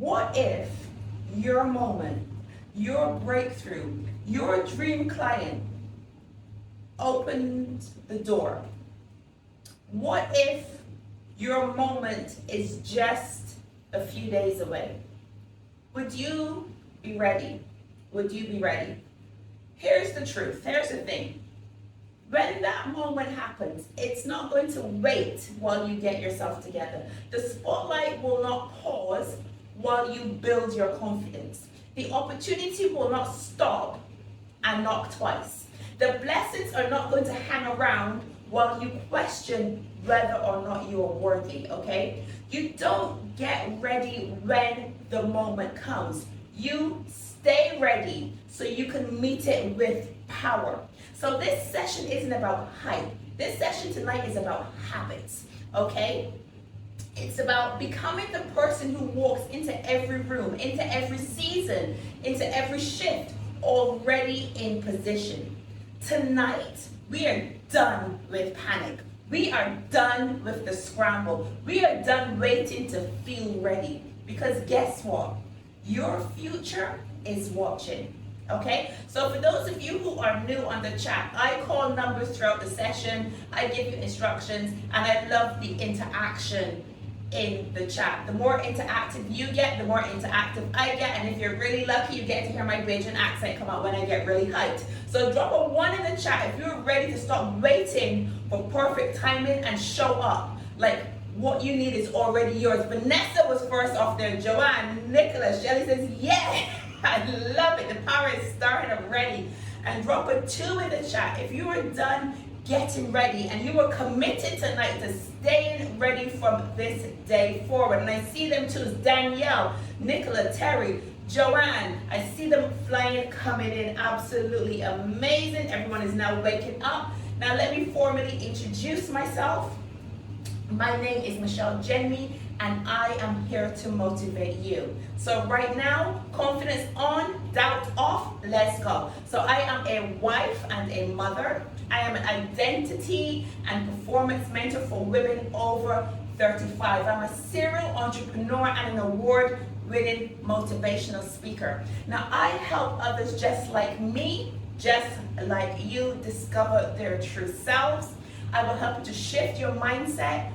What if your moment, your breakthrough, your dream client opened the door? What if your moment is just a few days away? Would you be ready? Would you be ready? Here's the truth. Here's the thing. When that moment happens, it's not going to wait while you get yourself together. The spotlight will not pause while you build your confidence. The opportunity will not stop and knock twice. The blessings are not going to hang around while you question whether or not you are worthy, okay? You don't get ready when the moment comes. You stay ready so you can meet it with power. So this session isn't about hype. This session tonight is about habits, okay? It's about becoming the person who walks into every room, into every season, into every shift, already in position. Tonight, we are done with panic. We are done with the scramble. We are done waiting to feel ready. Because guess what? Your future is watching. Okay, so for those of you who are new on the chat, I call numbers throughout the session, I give you instructions, and I love the interaction in the chat. The more interactive you get, the more interactive I get, and if you're really lucky, you get to hear my Bajan accent come out when I get really hyped. So drop a 1 in the chat if you're ready to stop waiting for perfect timing and show up. Like, what you need is already yours. Vanessa was first off there. Joanne, Nicholas, Shelly says, yeah. I love it. The power is starting already. And drop a 2 in the chat if you are done getting ready and you are committed tonight to staying ready from this day forward. And I see them too. Danielle, Nicola, Terry, Joanne. I see them flying, coming in. Absolutely amazing. Everyone is now waking up. Now let me formally introduce myself. My name is Michelle Jenny, and I am here to motivate you. So right now, confidence on, doubt off, let's go. So I am a wife and a mother. I am an identity and performance mentor for women over 35. I'm a serial entrepreneur and an award-winning motivational speaker. Now I help others just like me, just like you, discover their true selves. I will help you to shift your mindset,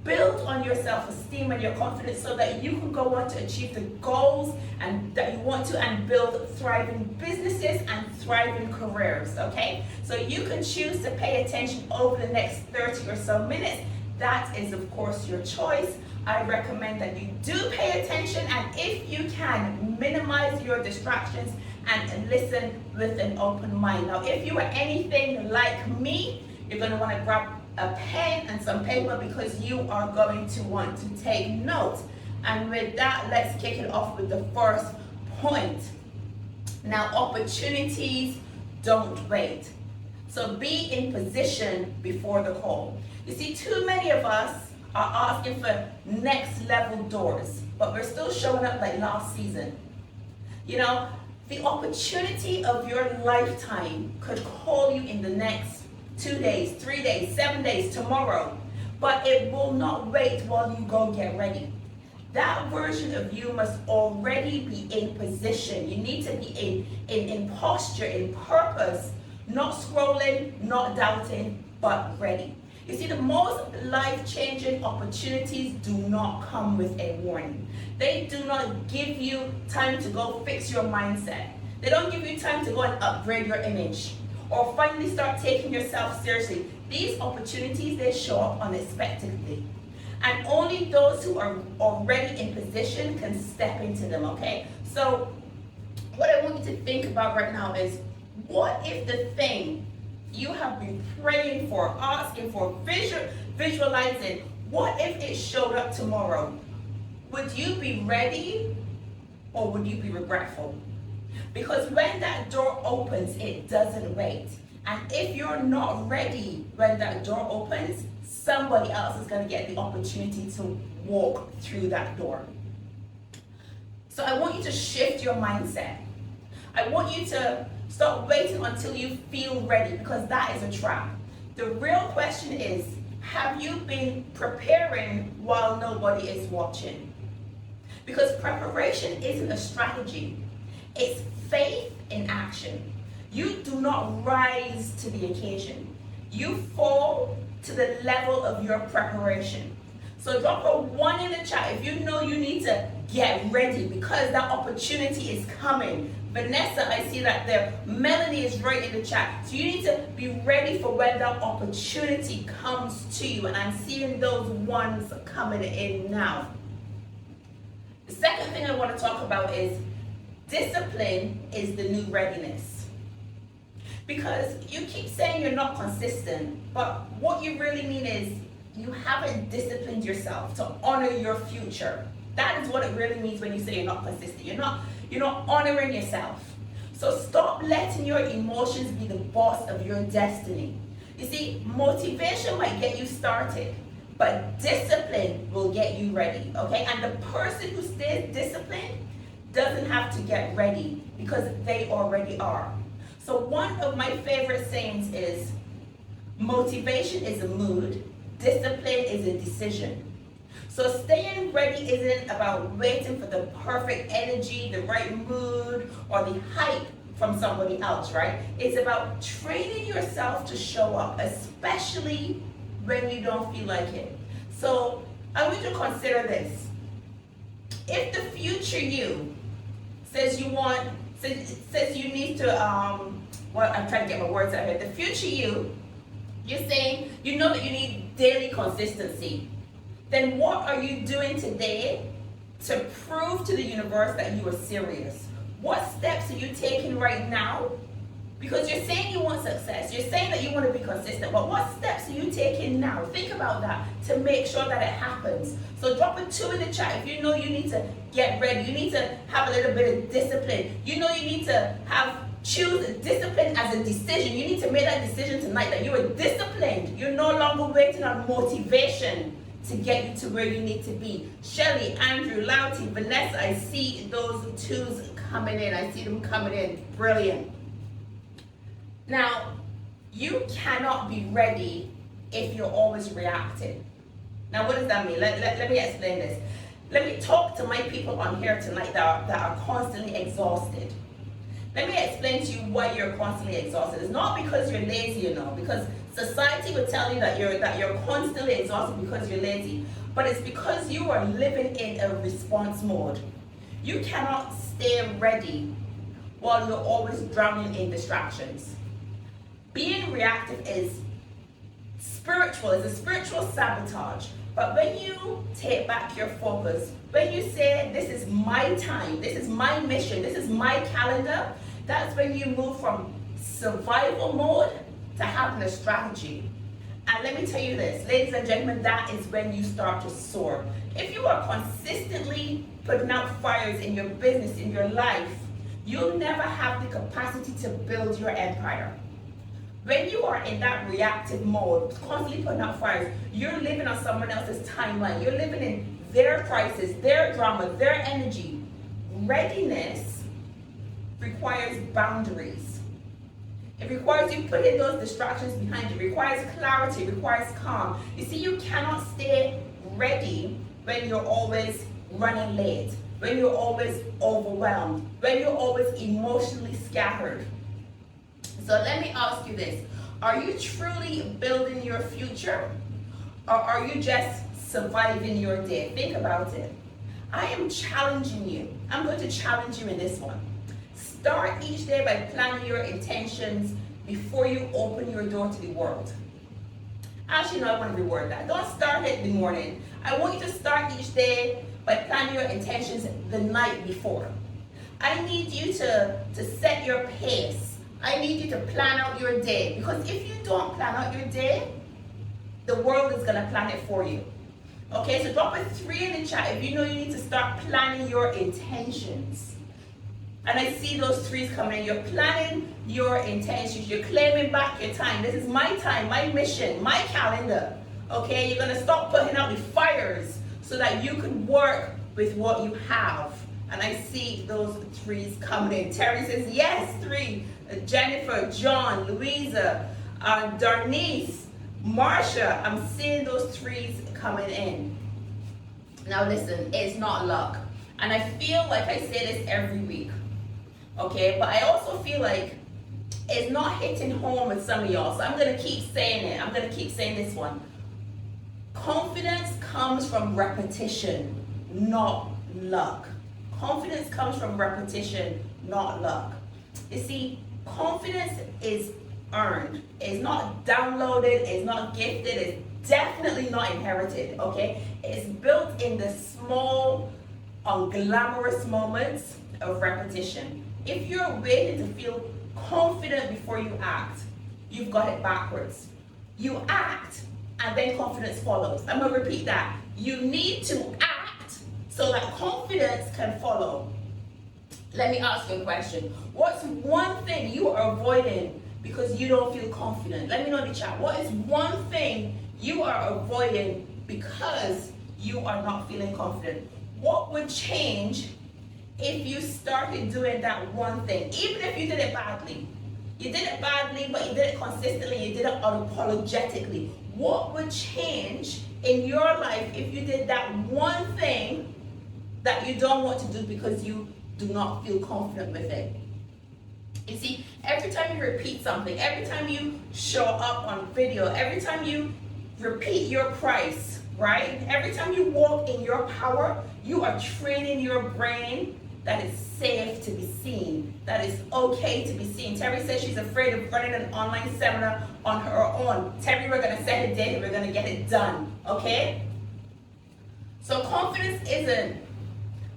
build on your self-esteem and your confidence so that you can go on to achieve the goals and that you want to and build thriving businesses and thriving careers, okay? So you can choose to pay attention over the next 30 or so minutes. That is, of course, your choice. I recommend that you do pay attention, and if you can, minimize your distractions and listen with an open mind. Now, if you are anything like me, you're going to want to grab a pen and some paper because you are going to want to take notes. And with that, let's kick it off with the first point. Now, opportunities don't wait. So be in position before the call. You see, too many of us are asking for next level doors, but we're still showing up like last season. You know, the opportunity of your lifetime could call you in the next 2 days, 3 days, 7 days, tomorrow, but it will not wait while you go get ready. That version of you must already be in position. You need to be in posture, in purpose, not scrolling, not doubting, but ready. You see, the most life-changing opportunities do not come with a warning. They do not give you time to go fix your mindset. They don't give you time to go and upgrade your image or finally start taking yourself seriously. These opportunities, they show up unexpectedly. And only those who are already in position can step into them, okay? So what I want you to think about right now is, what if the thing you have been praying for, asking for, visualizing, what if it showed up tomorrow? Would you be ready or would you be regretful? Because when that door opens, it doesn't wait. And if you're not ready when that door opens, somebody else is going to get the opportunity to walk through that door. So I want you to shift your mindset. I want you to stop waiting until you feel ready, because that is a trap. The real question is, have you been preparing while nobody is watching? Because preparation isn't a strategy. It's faith in action. You do not rise to the occasion. You fall to the level of your preparation. So drop a 1 in the chat if you know you need to get ready because that opportunity is coming. Vanessa, I see that there. Melanie is right in the chat. So you need to be ready for when that opportunity comes to you. And I'm seeing those ones coming in now. The second thing I want to talk about is discipline is the new readiness. Because you keep saying you're not consistent, but what you really mean is you haven't disciplined yourself to honor your future. That is what it really means when you say you're not consistent. You're not honoring yourself. So stop letting your emotions be the boss of your destiny. You see, motivation might get you started, but discipline will get you ready, okay? And the person who stays disciplined doesn't have to get ready because they already are. So one of my favorite sayings is, motivation is a mood, discipline is a decision. So staying ready isn't about waiting for the perfect energy, the right mood, or the hype from somebody else, right? It's about training yourself to show up, especially when you don't feel like it. So I want you to consider this. If the future you says you need to, I'm trying to get my words out here. The future you're saying you know that you need daily consistency. Then what are you doing today to prove to the universe that you are serious? What steps are you taking right now? Because you're saying you want success. You're saying that you want to be consistent. But what steps are you taking now? Think about that to make sure that it happens. So drop a 2 in the chat if you know you need to get ready. You need to have a little bit of discipline. You know you need to choose discipline as a decision. You need to make that decision tonight that you are disciplined. You're no longer waiting on motivation to get you to where you need to be. Shelly, Andrew, Lauti, Vanessa, I see those 2s coming in. I see them coming in. Brilliant. Now, you cannot be ready if you're always reacting. Now, what does that mean? Let me explain this. Let me talk to my people on here tonight that are constantly exhausted. Let me explain to you why you're constantly exhausted. It's not because you're lazy, because society would tell you that you're constantly exhausted because you're lazy, but it's because you are living in a response mode. You cannot stay ready while you're always drowning in distractions. Being reactive is spiritual, it's a spiritual sabotage. But when you take back your focus, when you say, this is my time, this is my mission, this is my calendar, that's when you move from survival mode to having a strategy. And let me tell you this, ladies and gentlemen, that is when you start to soar. If you are consistently putting out fires in your business, in your life, you'll never have the capacity to build your empire. When you are in that reactive mode, constantly putting out fires, you're living on someone else's timeline. You're living in their crisis, their drama, their energy. Readiness requires boundaries. It requires you putting those distractions behind you. It requires clarity, it requires calm. You see, you cannot stay ready when you're always running late, when you're always overwhelmed, when you're always emotionally scattered. So let me ask you this. Are you truly building your future? Or are you just surviving your day? Think about it. I am challenging you. I'm going to challenge you in this one. Start each day by planning your intentions before you open your door to the world. Actually, no, I want to reword that. Don't start it in the morning. I want you to start each day by planning your intentions the night before. I need you to set your pace. I need you to plan out your day, because if you don't plan out your day, the world is going to plan it for you. Okay, so drop a 3 in the chat if you know you need to start planning your intentions. And I see those 3s coming in. You're planning your intentions. You're claiming back your time. This is my time, my mission, my calendar. Okay, you're going to stop putting out the fires so that you can work with what you have. And I see those 3s coming in. Terry says, yes, 3. Jennifer, John, Louisa, Darnice, Marsha. I'm seeing those 3s coming in. Now listen, it's not luck. And I feel like I say this every week, okay? But I also feel like it's not hitting home with some of y'all, so I'm gonna keep saying it. I'm gonna keep saying this one. Confidence comes from repetition, not luck. Confidence comes from repetition, not luck. You see, confidence is earned. It's not downloaded, it's not gifted, it's definitely not inherited, okay? It's built in the small, unglamorous moments of repetition. If you're waiting to feel confident before you act, you've got it backwards. You act, and then confidence follows. I'm gonna repeat that. You need to act so that confidence can follow. Let me ask you a question. What's one thing you are avoiding because you don't feel confident? Let me know in the chat. What is one thing you are avoiding because you are not feeling confident? What would change if you started doing that one thing? Even if you did it badly. You did it badly, but you did it consistently, you did it unapologetically. What would change in your life if you did that one thing that you don't want to do because you do not feel confident with it? You see, every time you repeat something, every time you show up on video, every time you repeat your price, right? Every time you walk in your power, you are training your brain that it's safe to be seen, that it's okay to be seen. Terry says she's afraid of running an online seminar on her own. Terry, we're gonna set a date, we're gonna get it done, okay? So confidence isn't,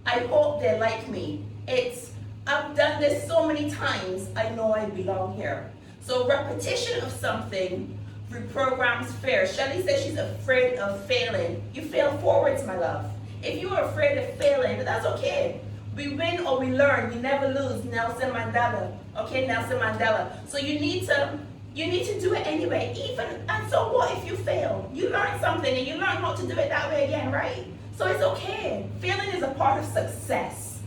I hope they like me. It's, I've done this so many times, I know I belong here. So repetition of something reprograms fear. Shelly says she's afraid of failing. You fail forwards, my love. If you are afraid of failing, that's okay. We win or we learn, we never lose. Nelson Mandela. Okay, Nelson Mandela. So you need to do it anyway. Even, and so what if you fail? You learn something and you learn how to do it that way again, right? So it's okay. Failing is a part of success.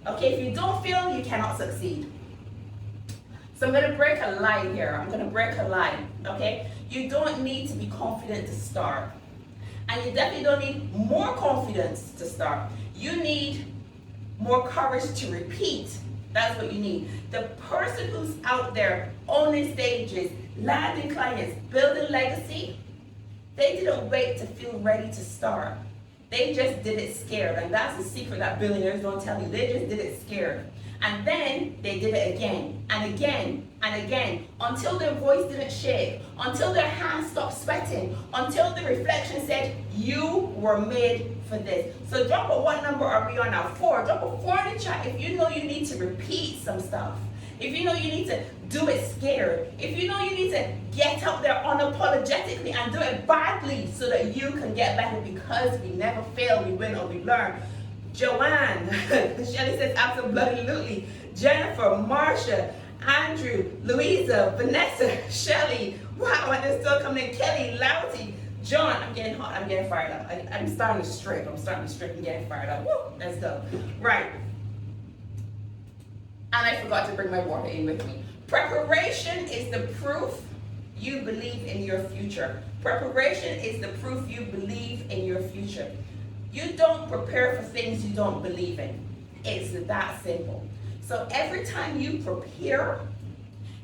Okay, if you don't fail, you cannot succeed. So I'm gonna break a lie here. I'm gonna break a lie, okay? You don't need to be confident to start. And you definitely don't need more confidence to start. You need more courage to repeat. That's what you need. The person who's out there owning stages, landing clients, building legacy, they didn't wait to feel ready to start. They just did it scared. And that's the secret that billionaires don't tell you. They just did it scared. And then they did it again and again and again until their voice didn't shake, until their hands stopped sweating, until the reflection said, you were made for this. So drop a, what number are we on now? 4. Drop a 4 in the chat if you know you need to repeat some stuff. If you know you need to do it scared. If you know you need to get out there unapologetically and do it badly so that you can get better, because we never fail, we win or we learn. Joanne, Shelly says absolutely. Jennifer, Marsha, Andrew, Louisa, Vanessa, Shelly, wow, and they're still coming in. Kelly, Louty, John, I'm getting hot, I'm getting fired up. I'm starting to strip and getting fired up. Woo, let's go. Right. And I forgot to bring my water in with me. Preparation is the proof you believe in your future. Preparation is the proof you believe in your future. You don't prepare for things you don't believe in. It's that simple. So every time you prepare,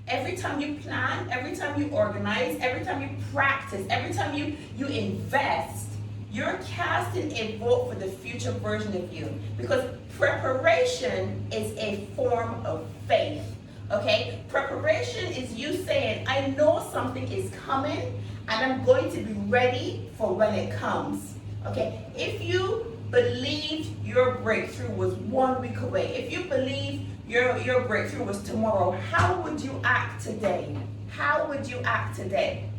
every time you plan, every time you organize, every time you practice, every time you invest, you're casting a vote for the future version of you. Because preparation is a form of faith. Okay? Preparation is you saying, I know something is coming and I'm going to be ready for when it comes. Okay, if you believed your breakthrough was 1 week away, if you believe your breakthrough was tomorrow, how would you act today? How would you act today?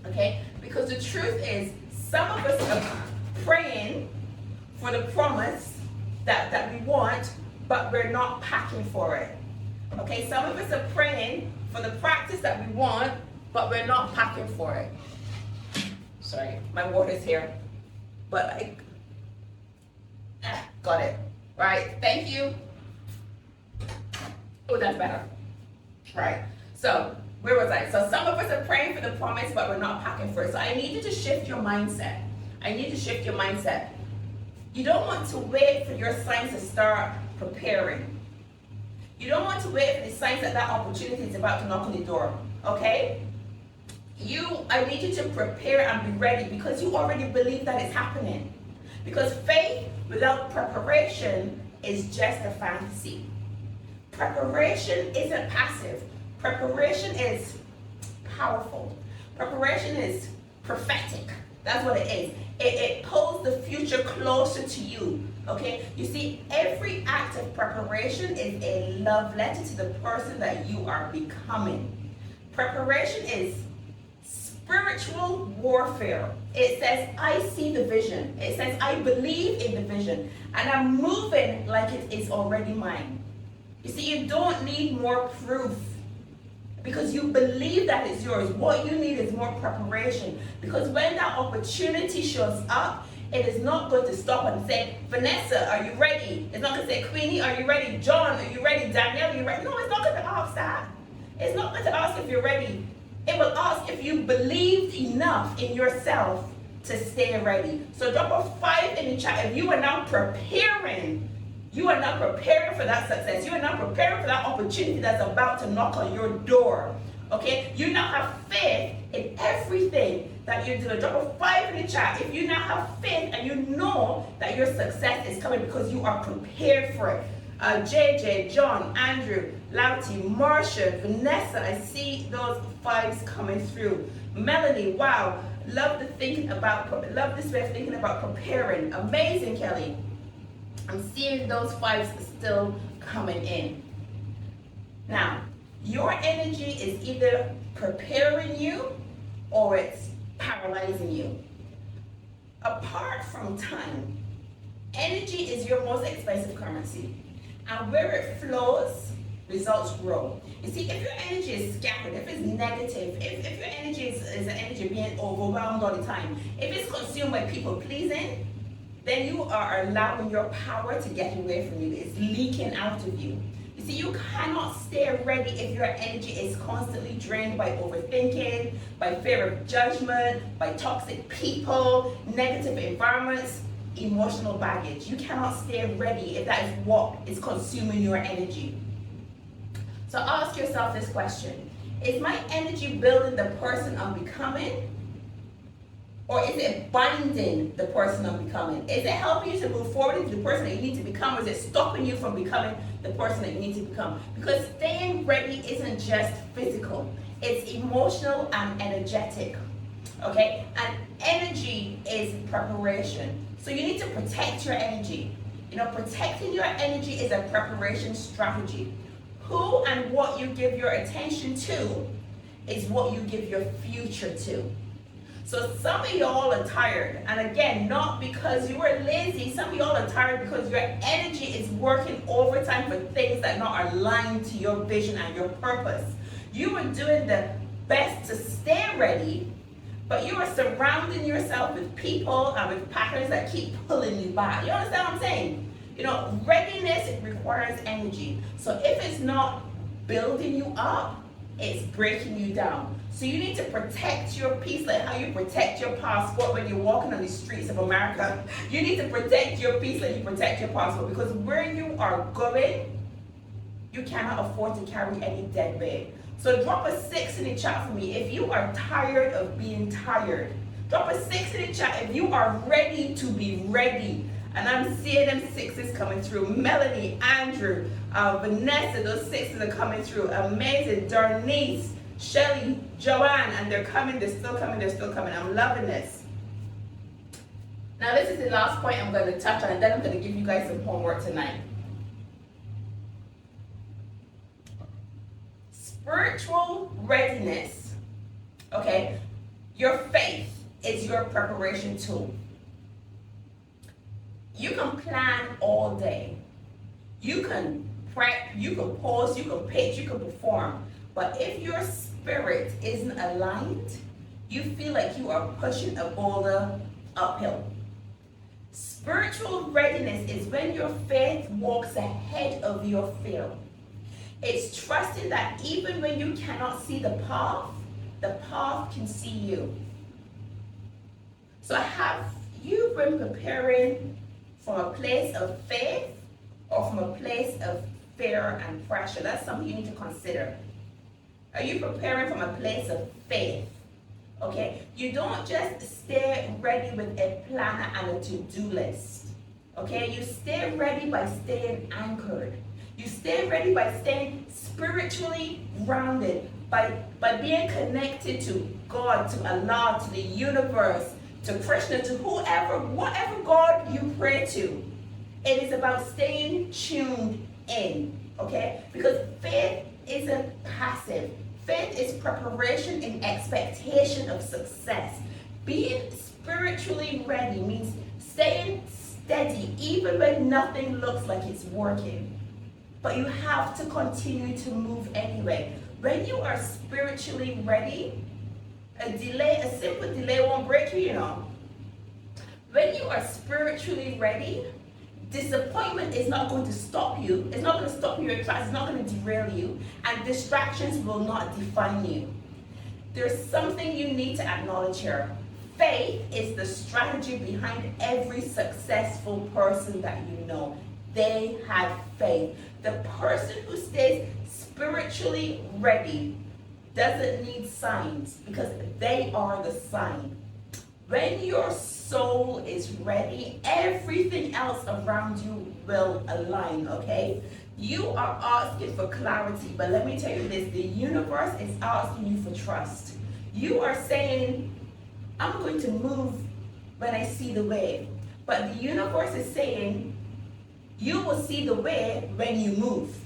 Okay, because the truth is, some of us are praying for the promise that we want, but we're not packing for it. Okay, some of us are praying for the practice that we want, but we're not packing for it. Sorry, my water's here. But got it, right? Thank you. Oh, that's better, right? So where was I? So some of us are praying for the promise, but we're not packing for it. So I need you to shift your mindset. I need to shift your mindset. You don't want to wait for your signs to start preparing. You don't want to wait for the signs that that opportunity is about to knock on the door, okay? I need you to prepare and be ready because you already believe that it's happening. Because faith without preparation is just a fantasy. Preparation isn't passive. Preparation is powerful. Preparation is prophetic. That's what it is. It pulls the future closer to you. Okay? You see, every act of preparation is a love letter to the person that you are becoming. Preparation is spiritual warfare. It says, I see the vision. It says, I believe in the vision. And I'm moving like it is already mine. You see, you don't need more proof because you believe that it's yours. What you need is more preparation. Because when that opportunity shows up, it is not going to stop and say, Vanessa, are you ready? It's not going to say, Queenie, are you ready? John, are you ready? Danielle, are you ready? No, it's not going to ask that. It's not going to ask if you're ready. It will ask if you believed enough in yourself to stay ready. So drop a 5 in the chat if you are now preparing. You are now preparing for that success. You are now preparing for that opportunity that's about to knock on your door. Okay? You now have faith in everything that you're doing. Drop a 5 in the chat if you now have faith and you know that your success is coming because you are prepared for it. JJ, John, Andrew, Lauti, Marsha, Vanessa, I see those 5s coming through. Melanie, wow, love this way of thinking about preparing. Amazing, Kelly. I'm seeing those 5s still coming in. Now, your energy is either preparing you or it's paralyzing you. Apart from time, energy is your most expensive currency. And where it flows, results grow. You see, if your energy is scattered, if it's negative, if your energy is an energy being overwhelmed all the time, if it's consumed by people pleasing, then you are allowing your power to get away from you. It's leaking out of you. You see, you cannot stay ready if your energy is constantly drained by overthinking, by fear of judgment, by toxic people, negative environments, emotional baggage. You cannot stay ready if that is what is consuming your energy. So ask yourself this question. Is my energy building the person I'm becoming? Or is it binding the person I'm becoming? Is it helping you to move forward into the person that you need to become, or is it stopping you from becoming the person that you need to become? Because staying ready isn't just physical. It's emotional and energetic. Okay? And energy is preparation. So you need to protect your energy. You know, protecting your energy is a preparation strategy. Who and what you give your attention to is what you give your future to. So some of y'all are tired, and again, not because you were lazy, some of y'all are tired because your energy is working overtime for things that are not aligned to your vision and your purpose. You are doing the best to stay ready, but you are surrounding yourself with people and with patterns that keep pulling you back. You understand what I'm saying? You know, readiness requires energy. So if it's not building you up, it's breaking you down. So you need to protect your peace like how you protect your passport when you're walking on the streets of America. You need to protect your peace like you protect your passport, because where you are going, you cannot afford to carry any dead weight. So drop a 6 in the chat for me if you are tired of being tired. Drop a 6 in the chat if you are ready to be ready. And I'm seeing them 6s coming through. Melanie, Andrew, Vanessa, those 6s are coming through. Amazing. Darnice, Shelly, Joanne, and they're coming, they're still coming, they're still coming. I'm loving this. Now this is the last point I'm going to touch on, and then I'm going to give you guys some homework tonight. Spiritual readiness, okay? Your faith is your preparation tool. You can plan all day. You can prep, you can pause, you can pitch, you can perform. But if your spirit isn't aligned, you feel like you are pushing a boulder uphill. Spiritual readiness is when your faith walks ahead of your fear. It's trusting that even when you cannot see the path can see you. So have you been preparing from a place of faith or from a place of fear and pressure? That's something you need to consider. Are you preparing from a place of faith? Okay, you don't just stay ready with a planner and a to-do list. Okay, you stay ready by staying anchored. You stay ready by staying spiritually grounded, by being connected to God, to Allah, to the universe, to Krishna, to whoever, whatever God you pray to. It is about staying tuned in, okay? Because faith isn't passive. Faith is preparation in expectation of success. Being spiritually ready means staying steady even when nothing looks like it's working. But you have to continue to move anyway. When you are spiritually ready, a simple delay won't break you, you know. When you are spiritually ready, disappointment is not going to stop you. It's not going to stop you in your tracks. It's not going to derail you. And distractions will not define you. There's something you need to acknowledge here. Faith is the strategy behind every successful person that you know. They have faith. The person who stays spiritually ready doesn't need signs because they are the sign. When your soul is ready, everything else around you will align, okay? You are asking for clarity, but let me tell you this, the universe is asking you for trust. You are saying, I'm going to move when I see the way. But the universe is saying, you will see the way when you move.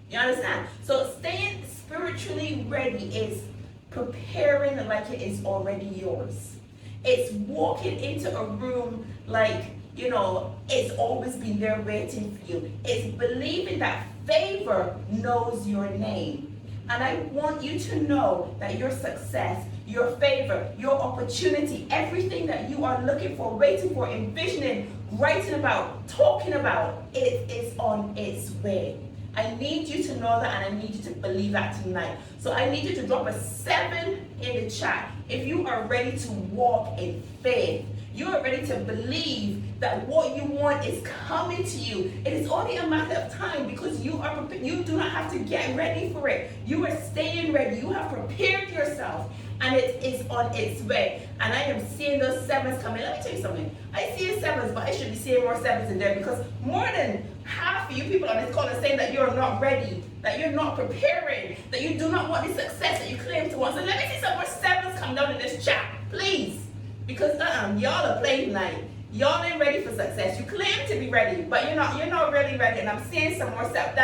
You understand? So staying spiritually ready is preparing like it is already yours. It's walking into a room like, you know, it's always been there waiting for you. It's believing that favor knows your name. And I want you to know that your success, your favor, your opportunity, everything that you are looking for, waiting for, envisioning, writing about, talking about, it is on its way. I need you to know that, and I need you to believe that tonight. So I need you to drop a 7 in the chat if you are ready to walk in faith. You are ready to believe that what you want is coming to you. It is only a matter of time because you are prepared. You do not have to get ready for it. You are staying ready. You have prepared yourself, and it is on its way. And I am seeing those 7s coming. Let me tell you something. I see 7s, but I should be seeing more 7s in there because more than half of you people on this call are saying that you're not ready, that you're not preparing, that you do not want the success that you claim to want. So let me see some more 7s come down in this chat, please. Because y'all are playing tonight. Y'all ain't ready for success. You claim to be ready, but you're not really ready. And I'm seeing some more 7s.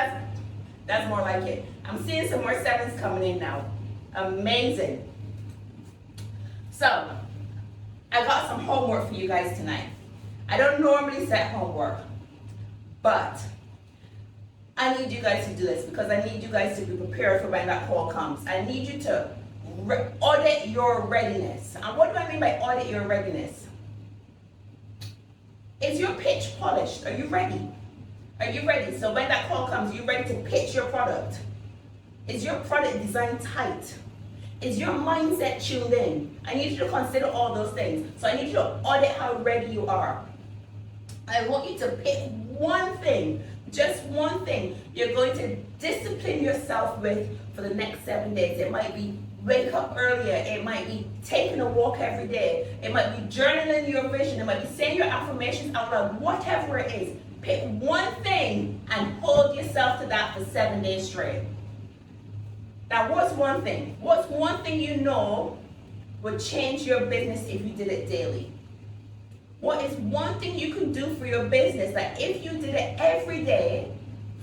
That's more like it. I'm seeing some more 7s coming in now. Amazing. So I got some homework for you guys tonight. I don't normally set homework, but I need you guys to do this because I need you guys to be prepared for when that call comes. I need you to audit your readiness. And what do I mean by audit your readiness? Is your pitch polished? Are you ready? Are you ready? So when that call comes, are you ready to pitch your product? Is your product design tight? Is your mindset tuned in? I need you to consider all those things. So I need you to audit how ready you are. I want you to pick one thing, just one thing you're going to discipline yourself with for the next 7 days. It might be wake up earlier. It might be taking a walk every day. It might be journaling your vision. It might be saying your affirmations out loud. Whatever it is, pick one thing and hold yourself to that for 7 days straight. Now, what's one thing? What's one thing you know would change your business if you did it daily? What is one thing you can do for your business that if you did it every day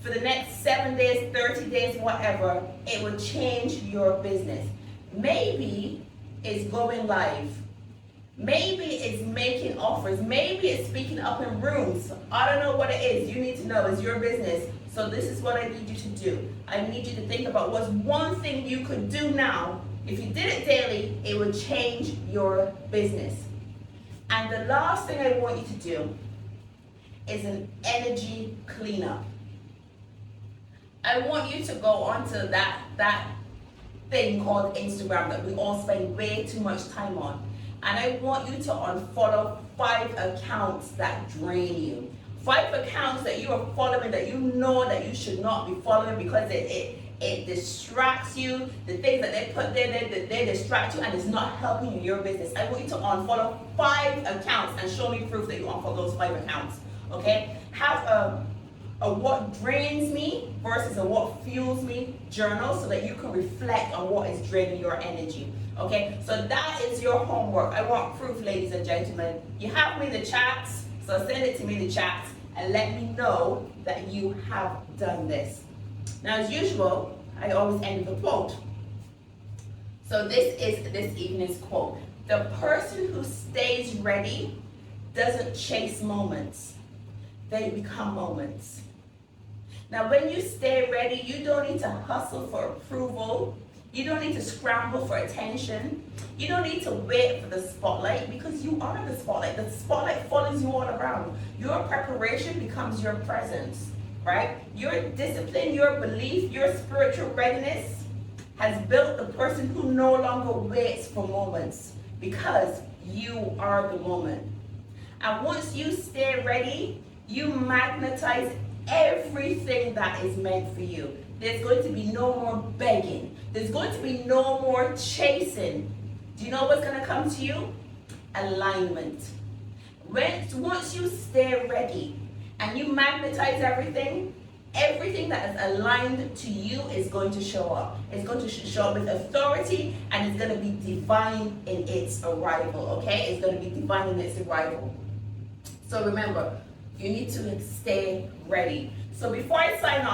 for the next 7 days, 30 days, whatever, it would change your business? Maybe it's going live. Maybe it's making offers. Maybe it's speaking up in rooms. I don't know what it is. You need to know. It's your business. So this is what I need you to do. I need you to think about what's one thing you could do now. If you did it daily, it would change your business. And the last thing I want you to do is an energy cleanup. I want you to go onto that thing called Instagram that we all spend way too much time on. And I want you to unfollow 5 accounts that drain you. 5 accounts that you are following that you know that you should not be following because it distracts you. The things that they put there, they distract you and it's not helping you in your business. I want you to unfollow 5 accounts and show me proof that you unfollow those 5 accounts. Okay? Have a what drains me versus a what fuels me journal so that you can reflect on what is draining your energy. Okay? So that is your homework. I want proof, ladies and gentlemen. You have me in the chats, so send it to me in the chats and let me know that you have done this. Now, as usual, I always end with a quote. So this is this evening's quote. The person who stays ready doesn't chase moments. They become moments. Now, when you stay ready, you don't need to hustle for approval. You don't need to scramble for attention. You don't need to wait for the spotlight because you are the spotlight. The spotlight follows you all around. Your preparation becomes your presence. Right? Your discipline, your belief, your spiritual readiness has built the person who no longer waits for moments because you are the moment. And once you stay ready, you magnetize everything that is meant for you. There's going to be no more begging. There's going to be no more chasing. Do you know what's going to come to you? Alignment. Once you stay ready, and you magnetize everything that is aligned to you is going to show up. It's going to show up with authority and it's going to be divine in its arrival, okay? It's going to be divine in its arrival. So remember, you need to stay ready. So before we sign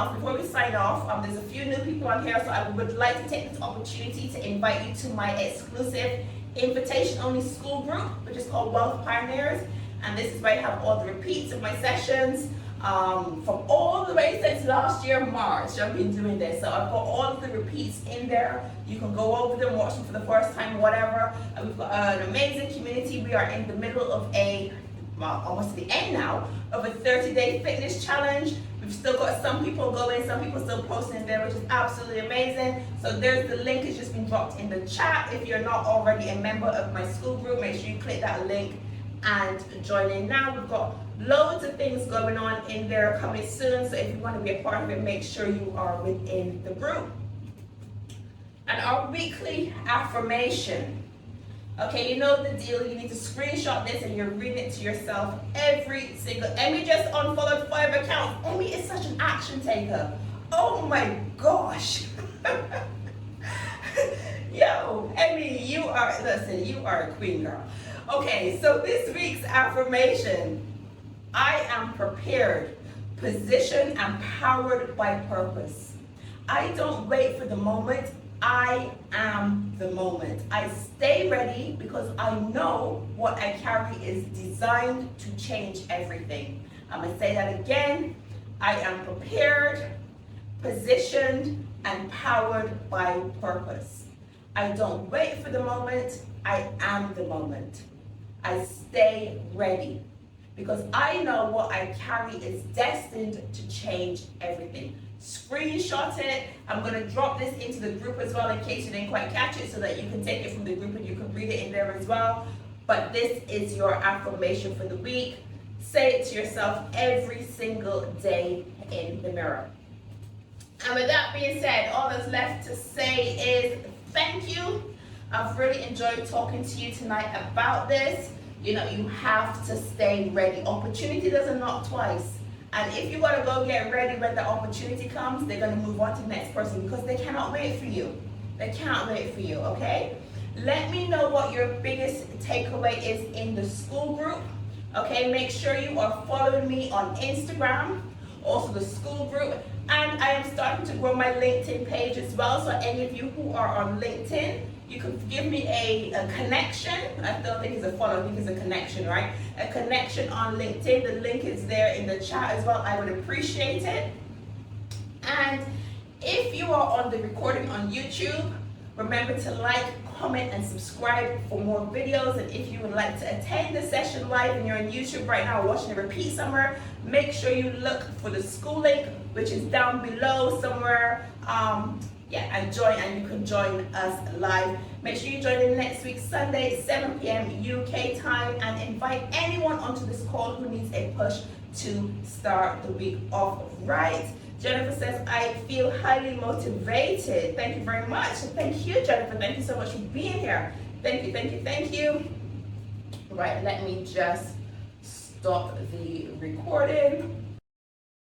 off, there's a few new people on here, so I would like to take this opportunity to invite you to my exclusive invitation-only school group, which is called Wealth Pioneers. And this is where I have all the repeats of my sessions from all the way since last year, March. I've been doing this. So I've got all of the repeats in there. You can go over them, watch them for the first time, whatever. And we've got an amazing community. We are in the middle of almost the end now, of a 30-day fitness challenge. We've still got some people going, some people still posting there, which is absolutely amazing. So there's the link, it's just been dropped in the chat. If you're not already a member of my school group, make sure you click that link and join in now. We've got loads of things going on in there coming soon, so if you want to be a part of it, make sure you are within the group. And our weekly affirmation. Okay, you know the deal. You need to screenshot this and you're reading it to yourself every single. Emmy just unfollowed 5 accounts. Emmy is such an action taker. Oh my gosh. Yo, Emmy, you are a queen, girl. Okay, so this week's affirmation: I am prepared, positioned, and powered by purpose. I don't wait for the moment, I am the moment. I stay ready because I know what I carry is designed to change everything. I'm going to say that again. I am prepared, positioned, and powered by purpose. I don't wait for the moment, I am the moment. I stay ready because I know what I carry is destined to change everything. Screenshot it. I'm going to drop this into the group as well in case you didn't quite catch it, so that you can take it from the group and you can read it in there as well. But this is your affirmation for the week. Say it to yourself every single day in the mirror. And with that being said, all that's left to say is thank you. I've really enjoyed talking to you tonight about this. You know, you have to stay ready. Opportunity doesn't knock twice. And if you want to go get ready when the opportunity comes, they're going to move on to the next person because they cannot wait for you. They can't wait for you, okay? Let me know what your biggest takeaway is in the school group. Okay, make sure you are following me on Instagram, also the school group. And I am starting to grow my LinkedIn page as well. So any of you who are on LinkedIn, you can give me a connection. I don't think it's a follow, I think it's a connection, right? A connection on LinkedIn. The link is there in the chat as well. I would appreciate it. And if you are on the recording on YouTube, remember to like, comment, and subscribe for more videos. And if you would like to attend the session live and you're on YouTube right now or watching a repeat somewhere, make sure you look for the school link, which is down below somewhere. and you can join us live. Make sure you join in next week, Sunday, 7 p.m. UK time, and invite anyone onto this call who needs a push to start the week off right. Jennifer says, I feel highly motivated. Thank you very much. Thank you, Jennifer. Thank you so much for being here. Thank you, thank you, thank you. Right, let me just stop the recording.